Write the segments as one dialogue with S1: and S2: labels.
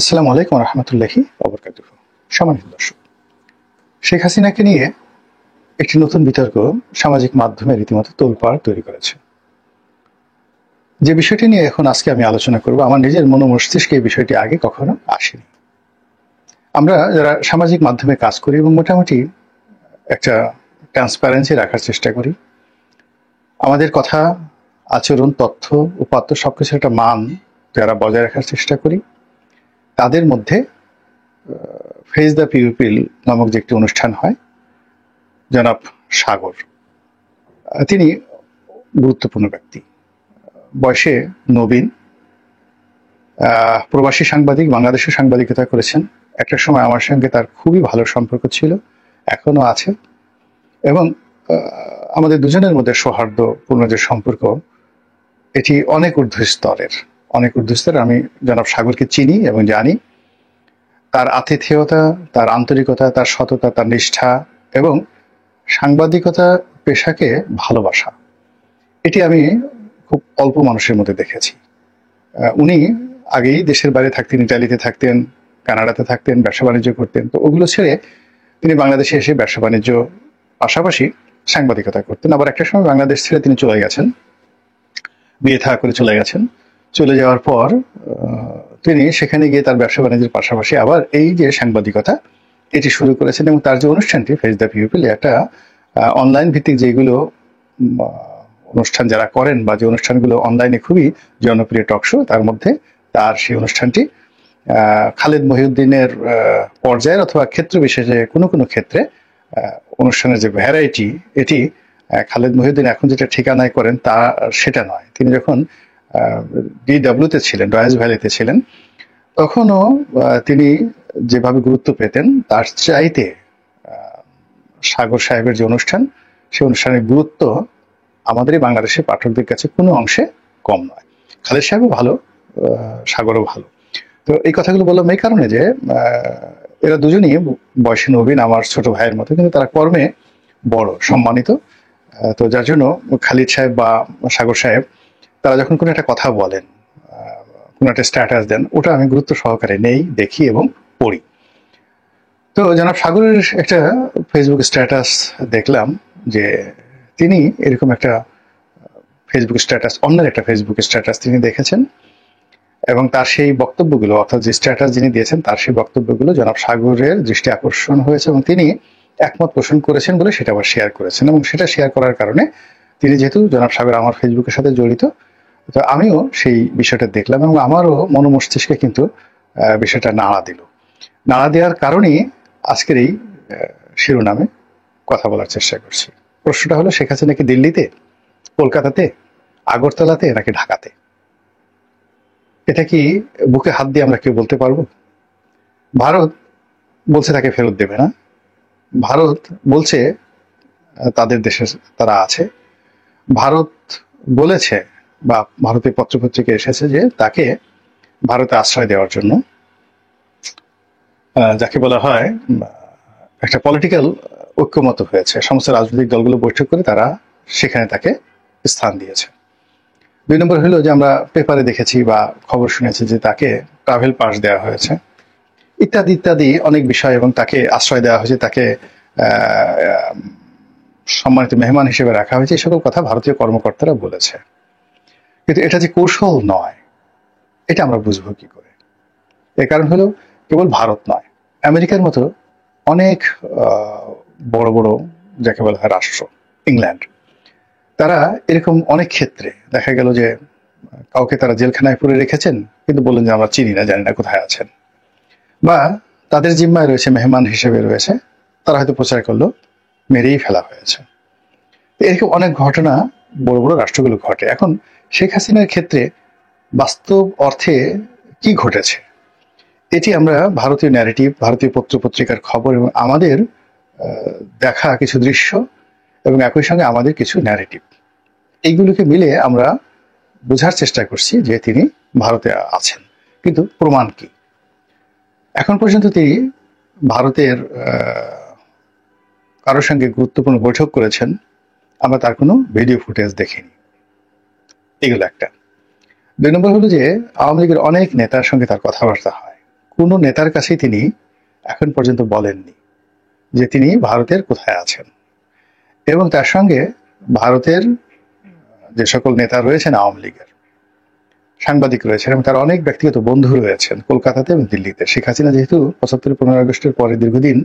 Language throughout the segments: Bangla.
S1: আসসালামু আলাইকুম রহমতুল্লাহি ওবরকাতুহু। সম্মানিত দর্শক, শেখ হাসিনাকে নিয়ে একটি নতুন বিতর্ক সামাজিক মাধ্যমে রীতিমতো তোলপাড় তৈরি করেছে। যে বিষয়টি নিয়ে এখন আজকে আমি আলোচনা করব, আমার নিজের মস্তিষ্কে এই বিষয়টি আগে কখনো আসেনি। আমরা যারা সামাজিক মাধ্যমে কাজ করি এবং মোটামুটি একটা ট্রান্সপারেন্সি রাখার চেষ্টা করি, আমাদের কথা, আচরণ, তথ্য, উপাত্ত সবকিছু একটা মান যারা বজায় রাখার চেষ্টা করি, তাদের মধ্যে ফেস দ্য পিউপিল নামক যে একটি অনুষ্ঠান হয়, জনাব সাগর, তিনি গুরুত্বপূর্ণ ব্যক্তি, বয়সে নবীন, প্রবাসী সাংবাদিক, বাংলাদেশে সাংবাদিকতা করেছেন। একটা সময় আমার সঙ্গে তার খুবই ভালো সম্পর্ক ছিল, এখনো আছে, এবং আমাদের দুজনের মধ্যে সৌহার্দ্যপূর্ণ যে সম্পর্ক, এটি অনেক ঊর্ধ্বস্তরের। আমি জনাব সাগরকে চিনি এবং জানি। তার আতিথেয়তা, তার আন্তরিকতা, তার সততা, তার নিষ্ঠা এবং সাংবাদিকতা পেশাকে ভালোবাসা, এটি আমি খুব অল্প মানুষের মধ্যে দেখেছি। উনি আগেই দেশের বাইরে থাকতেন, ইটালিতে থাকতেন, কানাডাতে থাকতেন, ব্যবসা বাণিজ্য করতেন। তো ওগুলো ছেড়ে তিনি বাংলাদেশে এসে ব্যবসা বাণিজ্য পাশাপাশি সাংবাদিকতা করতেন। আবার একটা সময় বাংলাদেশ ছেড়ে তিনি চলে গেছেন, বিয়ে থা করে চলে গেছেন। চলে যাওয়ার পর তিনি সেখানে গিয়ে তার ব্যবসা বাণিজ্যের পাশাপাশি আবার এই যে সাংবাদিকতা, এটি শুরু করেছেন। এবং তার যে অনুষ্ঠানটি ফেস দ্য পিউপিল, একটা অনলাইন ভিত্তিক যেগুলো অনুষ্ঠান যারা করেন, বা যে অনুষ্ঠানগুলো অনলাইনে খুবই জনপ্রিয় টক শো, তার মধ্যে তার সেই অনুষ্ঠানটি খালেদ মহিউদ্দিনের পর্যায়ের অথবা ক্ষেত্র বিশেষে কোনো কোনো ক্ষেত্রে অনুষ্ঠানের যে ভ্যারাইটি, এটি খালেদ মহিউদ্দিন এখন যেটা ঠিকানায় করেন তা সেটা নয়। তিনি যখন ডিডব্লিউতে ছিলেন, রয়েস ভ্যালিতে ছিলেন, তখনও তিনি যেভাবে গুরুত্ব পেতেন তার চাইতে সাগর সাহেবের যে অনুষ্ঠান, সেই অনুষ্ঠানের গুরুত্ব আমাদের এই বাংলাদেশের পাঠকদের কাছে কোনো অংশে কম নয়। খালেদ সাহেবও ভালো, সাগরও ভালো। তো এই কথাগুলো বললাম এই কারণে যে এরা দুজনই বয়সে নবীন, আমার ছোট ভাইয়ের মতো, কিন্তু তারা কর্মে বড়, সম্মানিত। তো যার জন্য খালিদ সাহেব বা সাগর সাহেব তারা যখন কোনো একটা কথা বলেন, কোনো একটা স্ট্যাটাস দেন, ওটা আমি গুরুত্ব সহকারে নেই, দেখি এবং পড়ি। তো জনাব সাগরের একটা ফেসবুক স্ট্যাটাস দেখলাম যে তিনি এরকম একটা ফেসবুক স্ট্যাটাস, অন্যের একটা ফেসবুক স্ট্যাটাস তিনি দেখেছেন, এবং তার সেই বক্তব্যগুলো, অর্থাৎ যে স্ট্যাটাস যিনি দিয়েছেন তার সেই বক্তব্যগুলো জনাব সাগরের দৃষ্টি আকর্ষণ হয়েছে, এবং তিনি একমত পোষণ করেছেন বলে সেটা আবার শেয়ার করেছেন। এবং সেটা শেয়ার করার কারণে তিনি, যেহেতু জনাব সাগর আমার ফেসবুকের সাথে জড়িত, তো আমিও সেই বিষয়টা দেখলাম এবং আমারও মস্তিষ্কে কিন্তু বিষয়টা নাড়া দেওয়ার কারণেই আজকের এই শিরোনামে কথা বলার চেষ্টা করছি। প্রশ্নটা হলো, শেখ হাসিনা কি দিল্লিতে, কলকাতাতে, আগরতলাতে, নাকি ঢাকাতে? এটা কি বুকে হাত দিয়ে আমরা কেউ বলতে পারবো? ভারত বলছে তাকে ফেরত দেবে না, ভারত বলছে তাদের দেশে তারা আছে, ভারত বলেছে বা ভারতের পত্রপত্রিকা এসেছে যে তাকে ভারতে আশ্রয় দেওয়ার জন্য, যাকে বলা হয় একটা পলিটিক্যাল ঐক্যমত হয়েছে, সমস্ত রাজনৈতিক দলগুলো বৈঠক করে তারা সেখানে তাকে স্থান দিয়েছে। 2 নম্বর হলো যে আমরা পেপারে দেখেছি বা খবর শুনেছি যে তাকে ট্রাভেল পাস দেওয়া হয়েছে, ইত্যাদি ইত্যাদি অনেক বিষয়, এবং তাকে আশ্রয় দেওয়া হয়েছে, তাকে সম্মানিত মেহমান হিসেবে রাখা হয়েছে। এই সকল কথা ভারতীয় কর্মকর্তারা বলেছে। কিন্তু এটা যে কৌশল নয়, এটা আমরা বুঝবো কি করে? এর কারণ হলো, কেবল ভারত নয়, আমেরিকার মতো অনেক বড় বড় যাকে বলা হয় রাষ্ট্র, ইংল্যান্ড, তারা এরকম অনেক ক্ষেত্রে দেখা গেল যে কাউকে তারা জেলখানায় পুরে রেখেছেন, কিন্তু বললেন যে আমরা চিনি না, জানি না কোথায় আছেন, বা তাদের জিম্মায় রয়েছে, মেহমান হিসেবে রয়েছে, তারা হয়তো প্রচার করলো, মেরেই ফেলা হয়েছে। এরকম অনেক ঘটনা বড় বড় রাষ্ট্রগুলো ঘটে। এখন শেখ হাসিনার ক্ষেত্রে বাস্তব অর্থে কি ঘটেছে, এটি আমরা ভারতীয় ন্যারেটিভ, ভারতীয় পত্রপত্রিকার খবর এবং আমাদের দেখা কিছু দৃশ্য এবং একই সঙ্গে আমাদের কিছু ন্যারেটিভ, এইগুলোকে মিলে আমরা বোঝার চেষ্টা করছি যে তিনি ভারতে আছেন। কিন্তু প্রমাণ কি? এখন পর্যন্ত তিনি ভারতের কারোর সঙ্গে গুরুত্বপূর্ণ বৈঠক করেছেন, আমরা তার কোনো ভিডিও ফুটেজ দেখিনি। এগুলো একটা। 2 নম্বর হলো যে আওয়ামী লীগের অনেক নেতার সঙ্গে তার কথাবার্তা হয়, কোনো নেতার কাছেই তিনি এখন পর্যন্ত বলেননি যে তিনি ভারতের কোথায় আছেন। এবং তার সঙ্গে ভারতের যে সকল নেতা রয়েছেন আওয়ামী লীগের, সাংবাদিক রয়েছেন এবং তার অনেক ব্যক্তিগত বন্ধু রয়েছেন কলকাতাতে এবং দিল্লিতে। শেখ হাসিনা যেহেতু ৭৫-১৫ আগস্টের পরে দীর্ঘদিন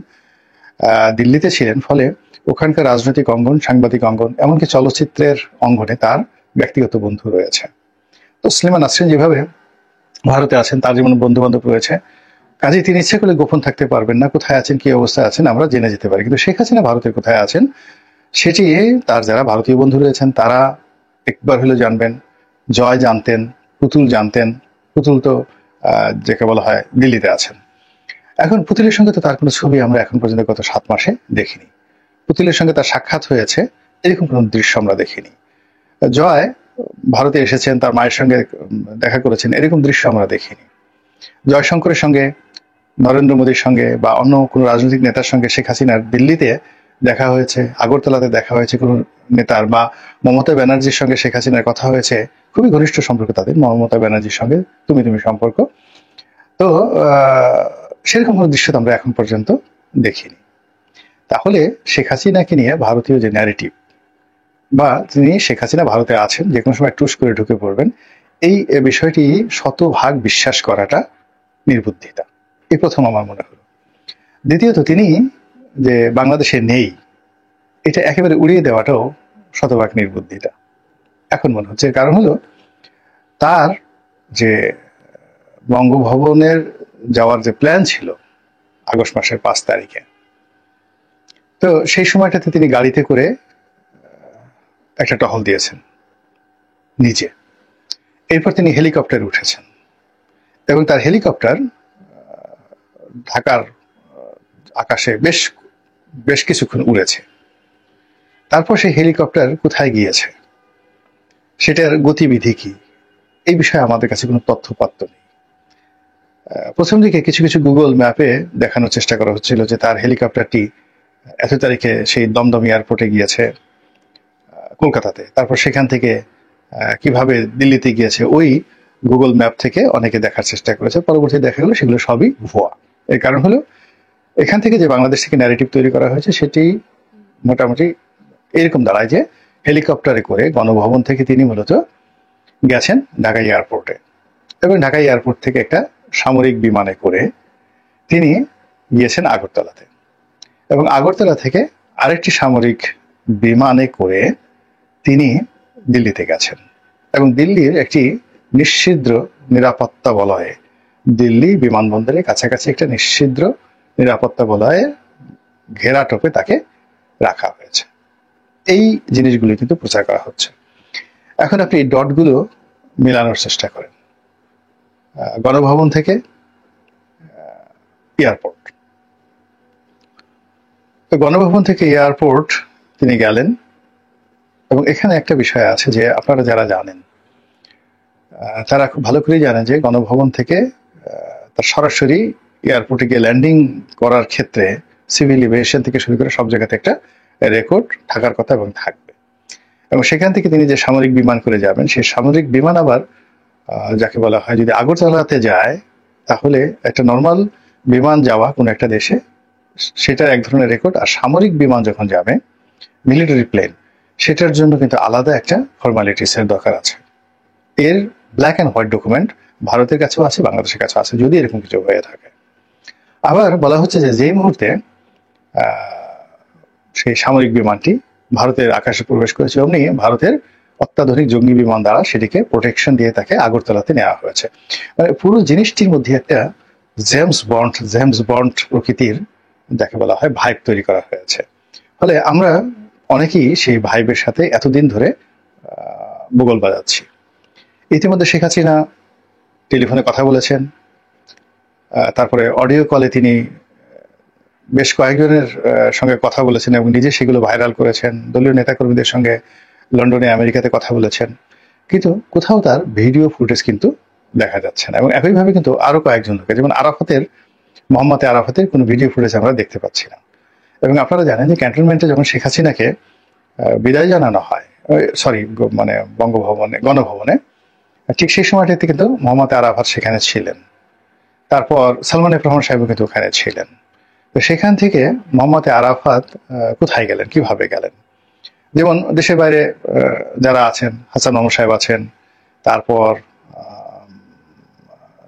S1: দিল্লিতে ছিলেন, ফলে ওখানকার রাজনৈতিক অঙ্গন, সাংবাদিক অঙ্গন, এমনকি চলচ্চিত্রের অঙ্গনে তার ব্যক্তিগত বন্ধু রয়েছে। তো সলিমান নাসরিন যেভাবে ভারতে আছেন, তার যেমন বন্ধু বান্ধব রয়েছে, কাজেই তিনি ইচ্ছে করলে গোপন থাকতে পারবেন না। কোথায় আছেন, কি অবস্থায় আছেন আমরা জেনে যেতে পারি, কিন্তু শেখ হাসিনা ভারতের কোথায় আছেন সেটি তার যারা ভারতীয় বন্ধু রয়েছেন তারা একবার হলেও জানবেন। জয় জানতেন, পুতুল জানতেন। পুতুল তো যাকে বলা হয় দিল্লিতে আছেন। এখন পুতুলের সঙ্গে তো তার কোনো ছবি আমরা এখন পর্যন্ত গত 7 মাসে দেখিনি। পুতুলের সঙ্গে তার সাক্ষাৎ হয়েছে এরকম কোনো দৃশ্য আমরা দেখিনি। জয় ভারতে এসেছেন, তার মায়ের সঙ্গে দেখা করেছেন, এরকম দৃশ্য আমরা দেখিনি। জয়শঙ্করের সঙ্গে, নরেন্দ্র মোদীর সঙ্গে বা অন্য কোনো রাজনৈতিক নেতার সঙ্গে শেখ হাসিনার দিল্লিতে দেখা হয়েছে, আগরতলাতে দেখা হয়েছে কোনো নেতার, বা মমতা ব্যানার্জির সঙ্গে শেখ হাসিনার কথা হয়েছে, খুবই ঘনিষ্ঠ সম্পর্ক তাদের, মমতা ব্যানার্জির সঙ্গে তুমি সম্পর্ক। তো সেরকম কোনো দৃশ্য তো আমরা এখন পর্যন্ত দেখিনি। তাহলে শেখ হাসিনাকে নিয়ে ভারতীয় যে ন্যারেটিভ, বা তিনি শেখ হাসিনা ভারতে আছেন, যে কোনো সময় টুস করে ঢুকে পড়বেন, এই বিষয়টি শতভাগ বিশ্বাস করাটা নির্বুদ্ধিতা। এই প্রথম আমার মনে হলো। দ্বিতীয়ত, তিনি যে বাংলাদেশে নেই এটা একেবারে উড়িয়ে দেওয়াটাও শতভাগ নির্বুদ্ধিতা এখন মনে হচ্ছে। কারণ হলো তার যে বঙ্গভবনের যাওয়ার যে প্ল্যান ছিল আগস্ট মাসের 5 তারিখে, তো সেই সময়টাতে তিনি গাড়িতে করে একটা টহল দিয়েছেন নিচে। এরপর তিনি হেলিকপ্টারে উঠেছেন এবং তার হেলিকপ্টার ঢাকার আকাশে বেশ কিছুক্ষণ উড়েছে। তারপর সেই হেলিকপ্টার কোথায় গিয়েছে, সেটার গতিবিধি কি, এই বিষয়ে আমাদের কাছে কোনো তথ্যপাত্র নেই। প্রথম দিকে কিছু কিছু গুগল ম্যাপে দেখানোর চেষ্টা করা হচ্ছিল যে তার হেলিকপ্টারটি এত তারিখে সেই দমদম এয়ারপোর্টে গিয়েছে কলকাতাতে, তারপর সেখান থেকে কিভাবে দিল্লিতে গিয়েছে ওই গুগল ম্যাপ থেকে অনেকে দেখার চেষ্টা করেছে। পরবর্তী দেখা গেলো সেগুলো সবই ভুয়া। এর কারণ হলো এখান থেকে যে বাংলাদেশ থেকে ন্যারেটিভ তৈরি করা হয়েছে সেটি মোটামুটি এরকম দাঁড়ায় যে হেলিকপ্টারে করে গণভবন থেকে তিনি মূলত গেছেন ঢাকা এয়ারপোর্টে, এবং ঢাকা এয়ারপোর্ট থেকে একটা সামরিক বিমানে করে তিনি গিয়েছেন আগরতলাতে, এবং আগরতলা থেকে আরেকটি সামরিক বিমানে করে তিনি দিল্লিতে গেছেন, এবং দিল্লির একটি নিশ্ছিদ্র নিরাপত্তা বলয়ে, দিল্লি বিমানবন্দরের কাছাকাছি একটা নিশ্ছিদ্র নিরাপত্তা বলয়ে ঘেরাটোপে তাকে রাখা হয়েছে। এই জিনিসগুলি কিন্তু প্রচার করা হচ্ছে। এখন আপনি এই ডটগুলো মেলানোর চেষ্টা করেন। গণভবন থেকে এয়ারপোর্ট, তো গণভবন থেকে এয়ারপোর্ট তিনি গেলেন, এবং এখানে একটা বিষয় আছে যে আপনারা যারা জানেন তারা খুব ভালো করেই জানেন যে গণভবন থেকে তার সরাসরি এয়ারপোর্টে গিয়ে ল্যান্ডিং করার ক্ষেত্রে সিভিল এভিয়েশন থেকে শুরু করে সব জায়গাতে একটা রেকর্ড থাকার কথা এবং থাকবে, এবং সেখান থেকে তিনি যে সামরিক বিমান করে যাবেন সেই সামরিক বিমান আবার যাকে বলা হয় যদি আগরতলাতে যায় তাহলে একটা নর্মাল বিমান যাওয়া কোনো একটা দেশে সেটার এক ধরনের রেকর্ড, আর সামরিক বিমান যখন যাবে মিলিটারি প্লেন সেটার জন্য কিন্তু আলাদা একটা ফর্মালিটিসের দরকার আছে। এর ব্ল্যাক অ্যান্ড হোয়াইট ডকুমেন্ট ভারতের কাছেও আছে, বাংলাদেশের কাছেও আছে, যদি এরকম কিছু হয়ে থাকে। আবার বলা হচ্ছে যে যেই মুহূর্তে সেই সামরিক বিমানটি ভারতের আকাশে প্রবেশ করেছে অমনি ভারতের অত্যাধুনিক জঙ্গি বিমান দ্বারা সেটিকে প্রোটেকশন দিয়ে তাকে আগরতলাতে নেওয়া হয়েছে। মানে পুরো জিনিসটির মধ্যে একটা জেমস বন্ড প্রকৃতির যাকে বলা হয় ভাইব তৈরি করা হয়েছে। ফলে আমরা অনেকেই সেই ভাইবের সাথে এতদিন ধরে বগল বাজাচ্ছি। ইতিমধ্যে শেখ হাসিনা টেলিফোনে কথা বলেছেন, তারপরে অডিও কলে তিনি বেশ কয়েকজনের সঙ্গে কথা বলেছেন এবং নিজে সেগুলো ভাইরাল করেছেন, দলীয় নেতাকর্মীদের সঙ্গে লন্ডনে আমেরিকাতে কথা বলেছেন, কিন্তু কোথাও তার ভিডিও ফুটেজ কিন্তু দেখা যাচ্ছে না। এবং একইভাবে কিন্তু আরো কয়েকজন লোকের, যেমন মোহাম্মদ আরাফাতের কোনো ভিডিও ফুটেজ আমরা দেখতে পাচ্ছি না। এবং আপনারা জানেন যে ক্যান্টনমেন্টে যখন শেখ হাসিনাকে বিদায় জানানো হয়, মানে গণভবনে, ঠিক সেই সময়টাতে কিন্তু মোহাম্মদ আরাফাত সেখানে ছিলেন। তারপর সালমান এফ রহমান সাহেব কিন্তু ওখানে ছিলেন। তো সেখান থেকে মোহাম্মদ আরাফাত কোথায় গেলেন, কিভাবে গেলেন? যেমন দেশের বাইরে যারা আছেন, হাসান মাহমুদ সাহেব আছেন, তারপর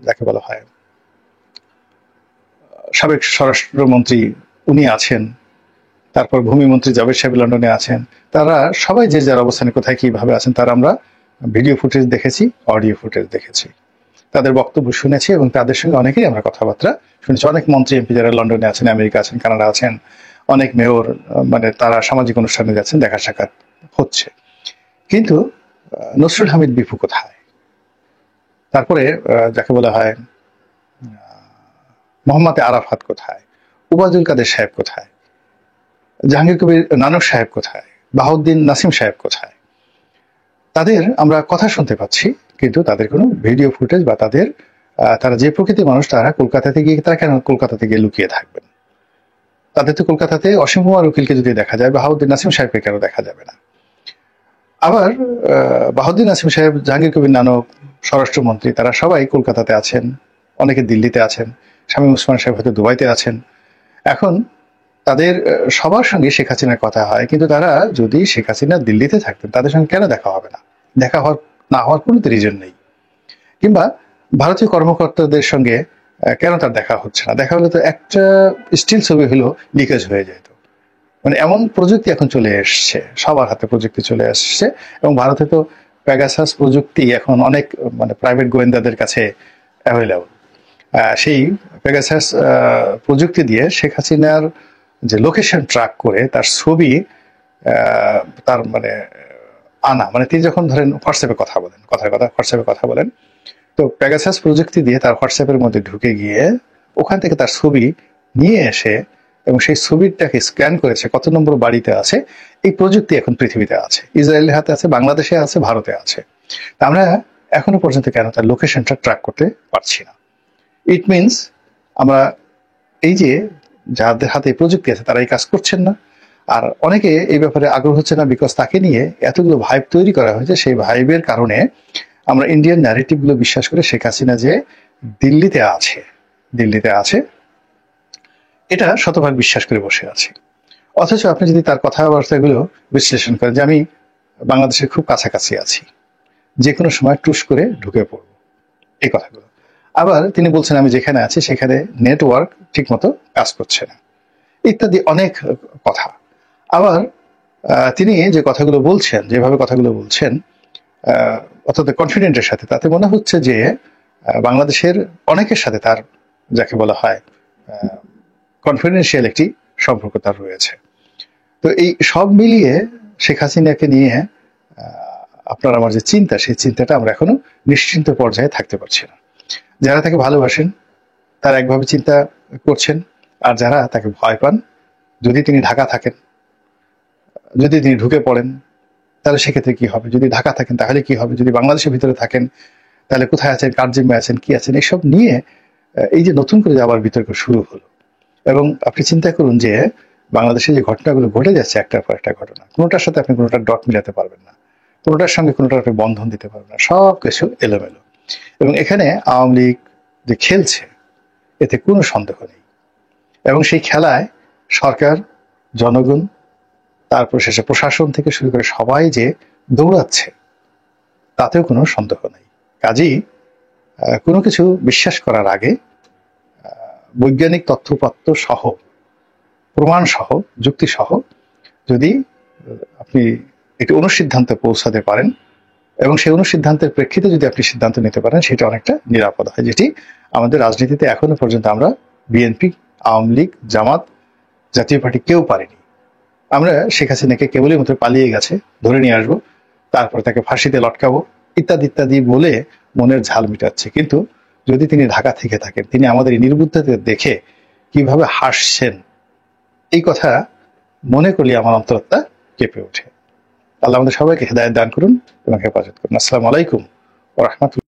S1: যাকে বলা হয় সাবেক স্বরাষ্ট্রমন্ত্রী উনি আছেন, তারপর ভূমিমন্ত্রী জাভেদ সাহেব লন্ডনে আছেন। তারা সবাই যে যার অবস্থানে কোথায় কিভাবে আছেন তার আমরা ভিডিও ফুটেজ দেখেছি, অডিও ফুটেজ দেখেছি, তাদের বক্তব্য শুনেছি এবং তাদের সঙ্গে অনেকেই আমরা কথাবার্তা শুনেছি। অনেক মন্ত্রী এমপি যারা লন্ডনে আছেন, আমেরিকা আছেন, কানাডা আছেন, অনেক মেয়র মানে তারা সামাজিক অনুষ্ঠানে যাচ্ছেন, দেখা সাক্ষাৎ হচ্ছে। কিন্তু নসরুল হামিদ বিপু কোথায়? তারপরে যাকে বলা হয় মোহাম্মদ আরাফাত কোথায়? উবায়দুল কাদের সাহেব কোথায়? জাহাঙ্গীর কবির নানক সাহেব কোথায়? বাহাউদ্দিন নাসিম সাহেব কোথায়? তাদের আমরা কথা শুনতে পাচ্ছি, কিন্তু তাদের কোনো ভিডিও ফুটেজ বা তারা যে প্রকৃতির মানুষ, তারা কলকাতাতে গিয়ে তারা কেন কলকাতাতে গিয়ে লুকিয়ে থাকবেন? তাদের তো কলকাতাতে অসীম কুমার উকিলকে যদি দেখা যায়, বাহাউদ্দিন নাসিম সাহেবকে কেন দেখা যাবে না? আবার বাহাউদ্দিন নাসিম সাহেব, জাহাঙ্গীর কবির নানক, স্বরাষ্ট্রমন্ত্রী, তারা সবাই কলকাতাতে আছেন, অনেকে দিল্লিতে আছেন, শামীম ওসমান সাহেব হয়তো দুবাইতে আছেন। এখন তাদের সবার সঙ্গে শেখ হাসিনার কথা হয়, কিন্তু তারা যদি শেখ হাসিনা দিল্লিতে থাকতেন তাদের সঙ্গে কেন দেখা হবে না? দেখা না হওয়ার কোনো রিজন নেই। কিংবা ভারতীয় কর্মকর্তাদের সঙ্গে কেন তার দেখা হচ্ছে না? দেখা হলে তো একটা স্টিল ছবি হলেও লিকেজ হয়ে যেত। মানে এমন প্রযুক্তি এখন চলে এসছে, সবার হাতে প্রযুক্তি চলে আসছে, এবং ভারতে তো প্যাগাসাস প্রযুক্তি এখন অনেক মানে প্রাইভেট গোয়েন্দাদের কাছে অ্যাভেলেবল। সেই প্যাগাসাস প্রযুক্তি দিয়ে শেখ হাসিনার যে লোকেশন ট্র্যাক করে তার ছবি তার মানে আনা, মানে তিনি যখন ধরেন হোয়াটসঅ্যাপে কথা বলেন, কথার কথা হোয়াটসঅ্যাপে কথা বলেন, তো প্যাগাসাস প্রযুক্তি দিয়ে তার হোয়াটসঅ্যাপের মধ্যে ঢুকে গিয়ে ওখান থেকে তার ছবি নিয়ে এসে এবং সেই ছবিটাকে স্ক্যান করেছে কত নম্বর বাড়িতে আছে। এই প্রযুক্তি এখন পৃথিবীতে আছে, ইসরায়েলের হাতে আছে, বাংলাদেশে আছে, ভারতে আছে। আমরা এখনো পর্যন্ত কেন তার লোকেশনটা ট্র্যাক করতে পারছি না? ইট মিনস আমরা এই যে যাদের হাতে প্রযুক্তি আছে তারা এই কাজ করছেন না। আর অনেকে এই ব্যাপারে আগ্রহ হচ্ছে না, বিকজ তাকে নিয়ে এতগুলো ভাইব তৈরি করা হয়েছে। সেই ভাইবের কারণে আমরা ইন্ডিয়ান ন্যারেটিভ গুলো বিশ্বাস করে শেখ হাসিনা যে দিল্লিতে আছে এটা শতভাগ বিশ্বাস করে বসে আছি। অথচ আপনি যদি তার কথাবার্তাগুলো বিশ্লেষণ করেন যে আমি বাংলাদেশের খুব কাছাকাছি আছি, যে কোনো সময় টুস করে ঢুকে পড়ব, এই কথাগুলো। আবার তিনি বলছেন আমি যেখানে আছি সেখানে নেটওয়ার্ক ঠিক মতো কাজ করছে না, ইত্যাদি অনেক কথা। আবার তিনি যে কথাগুলো বলছেন, যেভাবে কথাগুলো বলছেন অর্থাৎ কনফিডেন্টের সাথে, তাতে মনে হচ্ছে যে বাংলাদেশের অনেকের সাথে তার যাকে বলা হয় কনফিডেন্সিয়াল একটি সম্পর্ক তার রয়েছে। তো এই সব মিলিয়ে শেখ হাসিনাকে নিয়ে আপনার আমার যে চিন্তা, সেই চিন্তাটা আমরা এখনো নিশ্চিন্ত পর্যায়ে থাকতে পারছি না। যারা তাকে ভালোবাসেন তারা একভাবে চিন্তা করছেন, আর যারা তাকে ভয় পান, যদি তিনি ঢাকা থাকেন, যদি তিনি ঢুকে পড়েন তাহলে সেক্ষেত্রে কি হবে? যদি ঢাকা থাকেন তাহলে কি হবে? যদি বাংলাদেশের ভিতরে থাকেন তাহলে কোথায় আছেন, কার জিম্মায় আছেন, কি আছেন, এইসব নিয়ে এই যে নতুন করে আবার বিতর্ক শুরু হলো। এবং আপনি চিন্তা করুন যে বাংলাদেশে যে ঘটনাগুলো ঘটে যাচ্ছে একটার পর একটা ঘটনা, কোনোটার সাথে আপনি কোনোটা ডট মিলাতে পারবেন না, কোনোটার সঙ্গে কোনোটার আপনি বন্ধন দিতে পারবেন না, সব কিছু এলোমেলো। এবং এখানে আওয়ামী লীগ যে খেলছে এতে কোনো সন্দেহ নেই, এবং সেই খেলায় সরকার, জনগণ, তারপর শেষে প্রশাসন থেকে শুরু করে সবাই যে দৌড়াচ্ছে তাতেও কোনো সন্দেহ নেই। কাজেই কোনো কিছু বিশ্বাস করার আগে বৈজ্ঞানিক তথ্যপত্র সহ, প্রমাণ সহ, যুক্তি সহ যদি আপনি একটি অনুসিদ্ধান্তে পৌঁছাতে পারেন এবং সেই অনুসিদ্ধান্তের প্রেক্ষিতে যদি আপনি সিদ্ধান্ত নিতে পারেন, সেটা অনেকটা নিরাপদ হয়, যেটি আমাদের রাজনীতিতে এখনো পর্যন্ত আমরা বিএনপি, আওয়ামী লীগ, জামাত, জাতীয় পার্টি কেউ পারেনি। আমরা শেখ হাসিনাকে কেবলই মতো পালিয়ে গেছে ধরে নিয়ে আসবো, তারপর তাকে ফাঁসিতে লটকাবো, ইত্যাদি ইত্যাদি বলে মনের ঝাল মিটাচ্ছে। কিন্তু যদি তিনি ঢাকা থেকে থাকেন, তিনি আমাদের এই নির্বুদ্ধতা দেখে কিভাবে হাসছেন, এই কথা মনে করলে আমার অন্তরটা কেঁপে ওঠে। আল্লাহ আমাদের সবাইকে হেদায়েত দান করুন এবং হেফাজত করুন। আসসালামু আলাইকুম ওয়া রাহমাতুল্লাহ।